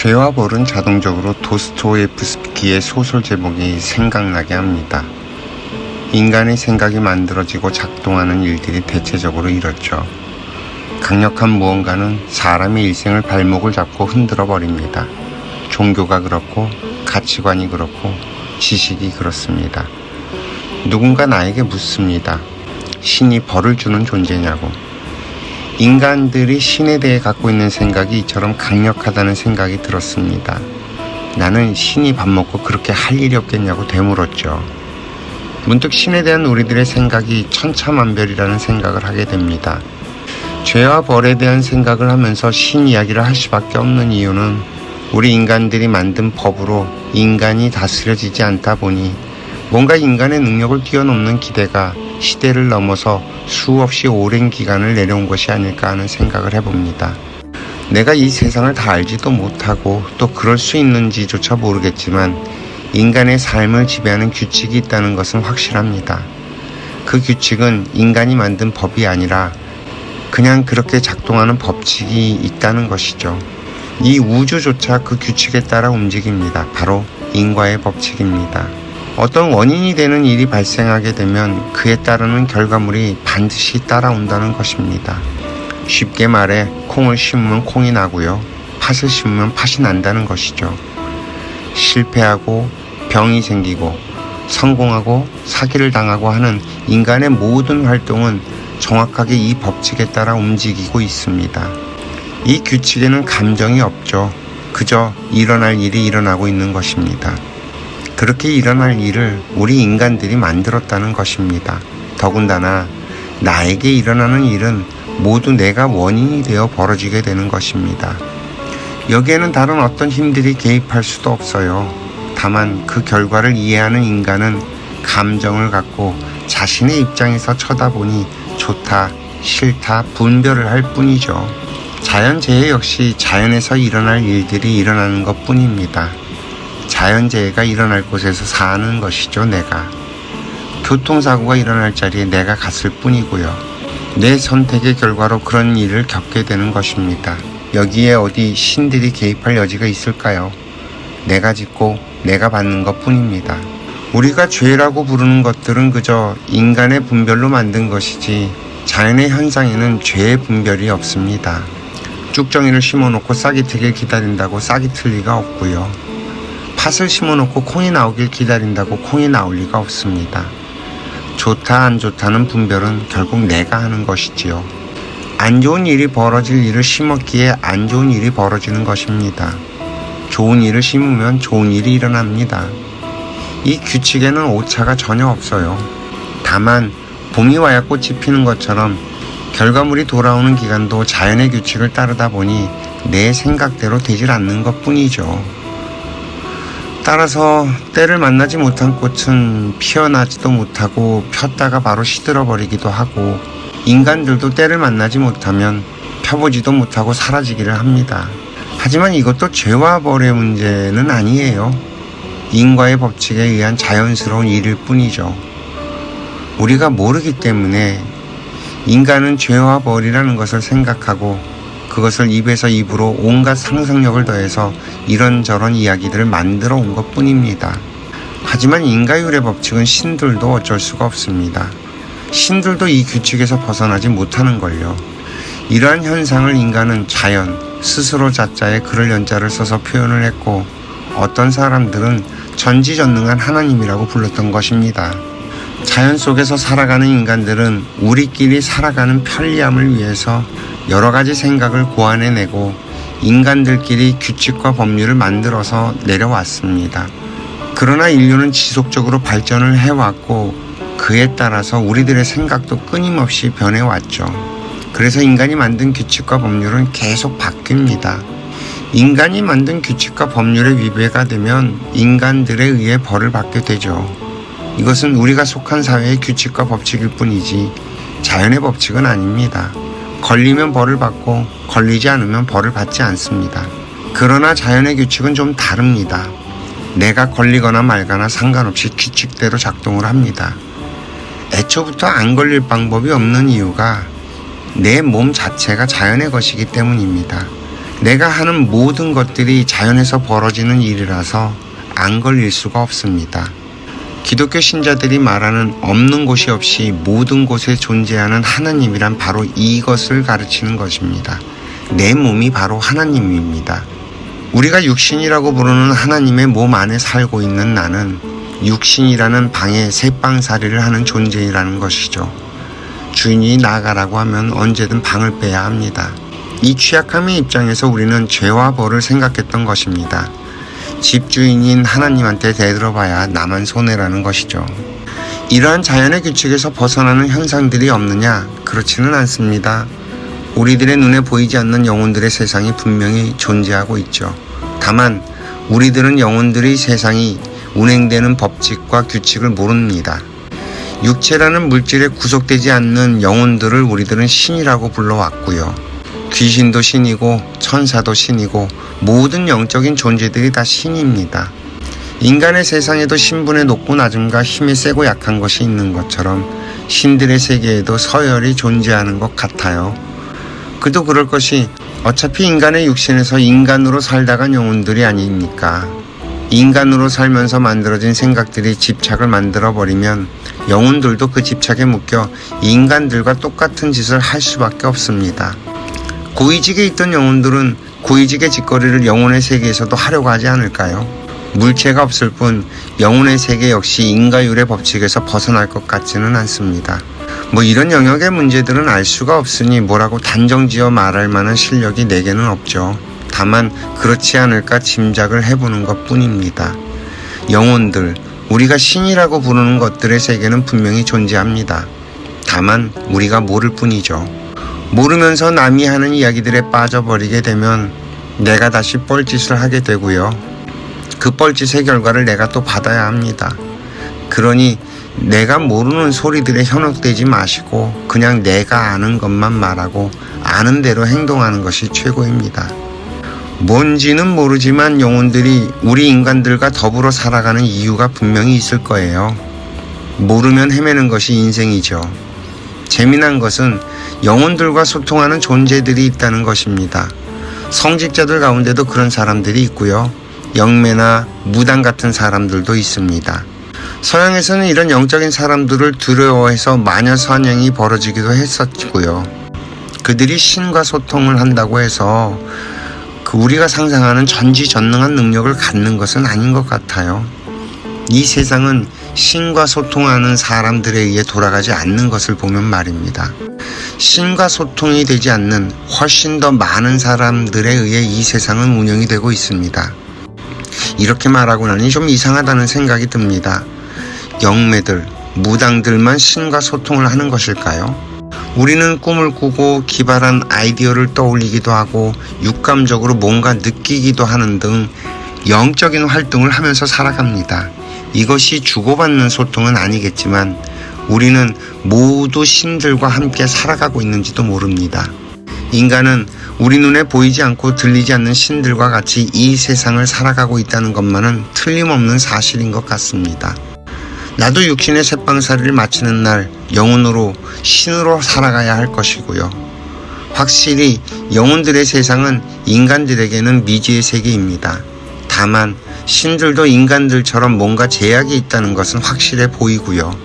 죄와 벌은 자동적으로 도스토예프스키의 소설 제목이 생각나게 합니다. 인간의 생각이 만들어지고 작동하는 일들이 대체적으로 이렇죠. 강력한 무언가는 사람의 일생을 발목을 잡고 흔들어 버립니다. 종교가 그렇고 가치관이 그렇고 지식이 그렇습니다. 누군가 나에게 묻습니다. 신이 벌을 주는 존재냐고. 인간들이 신에 대해 갖고 있는 생각이 이처럼 강력하다는 생각이 들었습니다. 나는 신이 밥 먹고 그렇게 할 일이 없겠냐고 되물었죠. 문득 신에 대한 우리들의 생각이 천차만별이라는 생각을 하게 됩니다. 죄와 벌에 대한 생각을 하면서 신 이야기를 할 수밖에 없는 이유는 우리 인간들이 만든 법으로 인간이 다스려지지 않다 보니 뭔가 인간의 능력을 뛰어넘는 기대가 시대를 넘어서 수없이 오랜 기간을 내려온 것이 아닐까 하는 생각을 해봅니다. 내가 이 세상을 다 알지도 못하고 또 그럴 수 있는지조차 모르겠지만 인간의 삶을 지배하는 규칙이 있다는 것은 확실합니다. 그 규칙은 인간이 만든 법이 아니라 그냥 그렇게 작동하는 법칙이 있다는 것이죠. 이 우주조차 그 규칙에 따라 움직입니다. 바로 인과의 법칙입니다. 어떤 원인이 되는 일이 발생하게 되면 그에 따르는 결과물이 반드시 따라온다는 것입니다. 쉽게 말해 콩을 심으면 콩이 나고요. 팥을 심으면 팥이 난다는 것이죠. 실패하고 병이 생기고 성공하고 사기를 당하고 하는 인간의 모든 활동은 정확하게 이 법칙에 따라 움직이고 있습니다. 이 규칙에는 감정이 없죠. 그저 일어날 일이 일어나고 있는 것입니다. 그렇게 일어날 일을 우리 인간들이 만들었다는 것입니다. 더군다나 나에게 일어나는 일은 모두 내가 원인이 되어 벌어지게 되는 것입니다. 여기에는 다른 어떤 힘들이 개입할 수도 없어요. 다만 그 결과를 이해하는 인간은 감정을 갖고 자신의 입장에서 쳐다보니 좋다, 싫다 분별을 할 뿐이죠. 자연재해 역시 자연에서 일어날 일들이 일어나는 것 뿐입니다. 자연재해가 일어날 곳에서 사는 것이죠, 내가. 교통사고가 일어날 자리에 내가 갔을 뿐이고요. 내 선택의 결과로 그런 일을 겪게 되는 것입니다. 여기에 어디 신들이 개입할 여지가 있을까요? 내가 짓고 내가 받는 것 뿐입니다. 우리가 죄라고 부르는 것들은 그저 인간의 분별로 만든 것이지 자연의 현상에는 죄의 분별이 없습니다. 쭉정이를 심어놓고 싹이 트길 기다린다고 싹이 틀 리가 없고요. 팥을 심어놓고 콩이 나오길 기다린다고 콩이 나올 리가 없습니다. 좋다 안 좋다는 분별은 결국 내가 하는 것이지요. 안 좋은 일이 벌어질 일을 심었기에 안 좋은 일이 벌어지는 것입니다. 좋은 일을 심으면 좋은 일이 일어납니다. 이 규칙에는 오차가 전혀 없어요. 다만 봄이 와야 꽃이 피는 것처럼 결과물이 돌아오는 기간도 자연의 규칙을 따르다 보니 내 생각대로 되질 않는 것 뿐이죠. 따라서 때를 만나지 못한 꽃은 피어나지도 못하고 폈다가 바로 시들어버리기도 하고 인간들도 때를 만나지 못하면 펴보지도 못하고 사라지기를 합니다. 하지만 이것도 죄와 벌의 문제는 아니에요. 인과의 법칙에 의한 자연스러운 일일 뿐이죠. 우리가 모르기 때문에 인간은 죄와 벌이라는 것을 생각하고 그것을 입에서 입으로 온갖 상상력을 더해서 이런저런 이야기들을 만들어 온 것 뿐입니다. 하지만 인과율의 법칙은 신들도 어쩔 수가 없습니다. 신들도 이 규칙에서 벗어나지 못하는 걸요. 이러한 현상을 인간은 자연, 스스로 자자에 글을 연자를 써서 표현을 했고 어떤 사람들은 전지전능한 하나님이라고 불렀던 것입니다. 자연 속에서 살아가는 인간들은 우리끼리 살아가는 편리함을 위해서 여러 가지 생각을 고안해내고 인간들끼리 규칙과 법률을 만들어서 내려왔습니다. 그러나 인류는 지속적으로 발전을 해왔고 그에 따라서 우리들의 생각도 끊임없이 변해왔죠. 그래서 인간이 만든 규칙과 법률은 계속 바뀝니다. 인간이 만든 규칙과 법률에 위배가 되면 인간들에 의해 벌을 받게 되죠. 이것은 우리가 속한 사회의 규칙과 법칙일 뿐이지 자연의 법칙은 아닙니다. 걸리면 벌을 받고 걸리지 않으면 벌을 받지 않습니다. 그러나 자연의 규칙은 좀 다릅니다. 내가 걸리거나 말거나 상관없이 규칙대로 작동을 합니다. 애초부터 안 걸릴 방법이 없는 이유가 내 몸 자체가 자연의 것이기 때문입니다. 내가 하는 모든 것들이 자연에서 벌어지는 일이라서 안 걸릴 수가 없습니다. 기독교 신자들이 말하는 없는 곳이 없이 모든 곳에 존재하는 하나님이란 바로 이것을 가르치는 것입니다. 내 몸이 바로 하나님입니다. 우리가 육신이라고 부르는 하나님의 몸 안에 살고 있는 나는 육신이라는 방에 새방살이를 하는 존재이라는 것이죠. 주인이 나가라고 하면 언제든 방을 빼야 합니다. 이 취약함의 입장에서 우리는 죄와 벌을 생각했던 것입니다. 집주인인 하나님한테 대들어봐야 나만 손해라는 것이죠. 이러한 자연의 규칙에서 벗어나는 현상들이 없느냐? 그렇지는 않습니다. 우리들의 눈에 보이지 않는 영혼들의 세상이 분명히 존재하고 있죠. 다만 우리들은 영혼들의 세상이 운행되는 법칙과 규칙을 모릅니다. 육체라는 물질에 구속되지 않는 영혼들을 우리들은 신이라고 불러왔고요. 귀신도 신이고 천사도 신이고 모든 영적인 존재들이 다 신입니다. 인간의 세상에도 신분의 높고 낮음과 힘이 세고 약한 것이 있는 것처럼 신들의 세계에도 서열이 존재하는 것 같아요. 그도 그럴 것이 어차피 인간의 육신에서 인간으로 살다간 영혼들이 아닙니까? 인간으로 살면서 만들어진 생각들이 집착을 만들어버리면 영혼들도 그 집착에 묶여 인간들과 똑같은 짓을 할 수밖에 없습니다. 고위직에 있던 영혼들은 고위직의 짓거리를 영혼의 세계에서도 하려고 하지 않을까요? 물체가 없을 뿐 영혼의 세계 역시 인과율의 법칙에서 벗어날 것 같지는 않습니다. 이런 영역의 문제들은 알 수가 없으니 뭐라고 단정지어 말할 만한 실력이 내게는 없죠. 다만 그렇지 않을까 짐작을 해보는 것 뿐입니다. 영혼들, 우리가 신이라고 부르는 것들의 세계는 분명히 존재합니다. 다만 우리가 모를 뿐이죠. 모르면서 남이 하는 이야기들에 빠져버리게 되면 내가 다시 뻘짓을 하게 되고요. 그 뻘짓의 결과를 내가 또 받아야 합니다. 그러니 내가 모르는 소리들에 현혹되지 마시고 그냥 내가 아는 것만 말하고 아는 대로 행동하는 것이 최고입니다. 뭔지는 모르지만 영혼들이 우리 인간들과 더불어 살아가는 이유가 분명히 있을 거예요. 모르면 헤매는 것이 인생이죠. 재미난 것은 영혼들과 소통하는 존재들이 있다는 것입니다. 성직자들 가운데도 그런 사람들이 있고요. 영매나 무당 같은 사람들도 있습니다. 서양에서는 이런 영적인 사람들을 두려워해서 마녀 사냥이 벌어지기도 했었고요. 그들이 신과 소통을 한다고 해서 우리가 상상하는 전지전능한 능력을 갖는 것은 아닌 것 같아요. 이 세상은 신과 소통하는 사람들에 의해 돌아가지 않는 것을 보면 말입니다. 신과 소통이 되지 않는 훨씬 더 많은 사람들에 의해 이 세상은 운영이 되고 있습니다. 이렇게 말하고 나니 좀 이상하다는 생각이 듭니다. 영매들, 무당들만 신과 소통을 하는 것일까요? 우리는 꿈을 꾸고 기발한 아이디어를 떠올리기도 하고 육감적으로 뭔가 느끼기도 하는 등 영적인 활동을 하면서 살아갑니다. 이것이 주고받는 소통은 아니겠지만 우리는 모두 신들과 함께 살아가고 있는지도 모릅니다. 인간은 우리 눈에 보이지 않고 들리지 않는 신들과 같이 이 세상을 살아가고 있다는 것만은 틀림없는 사실인 것 같습니다. 나도 육신의 새방살이를 마치는 날 영혼으로 신으로 살아가야 할 것이고요. 확실히 영혼들의 세상은 인간들에게는 미지의 세계입니다. 다만 신들도 인간들처럼 뭔가 제약이 있다는 것은 확실해 보이고요.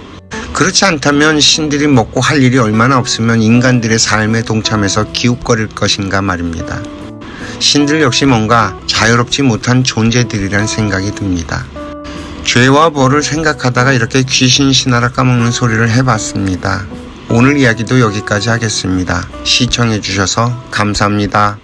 그렇지 않다면 신들이 먹고 할 일이 얼마나 없으면 인간들의 삶에 동참해서 기웃거릴 것인가 말입니다. 신들 역시 뭔가 자유롭지 못한 존재들이란 생각이 듭니다. 죄와 벌을 생각하다가 이렇게 귀신 신하라 까먹는 소리를 해봤습니다. 오늘 이야기도 여기까지 하겠습니다. 시청해주셔서 감사합니다.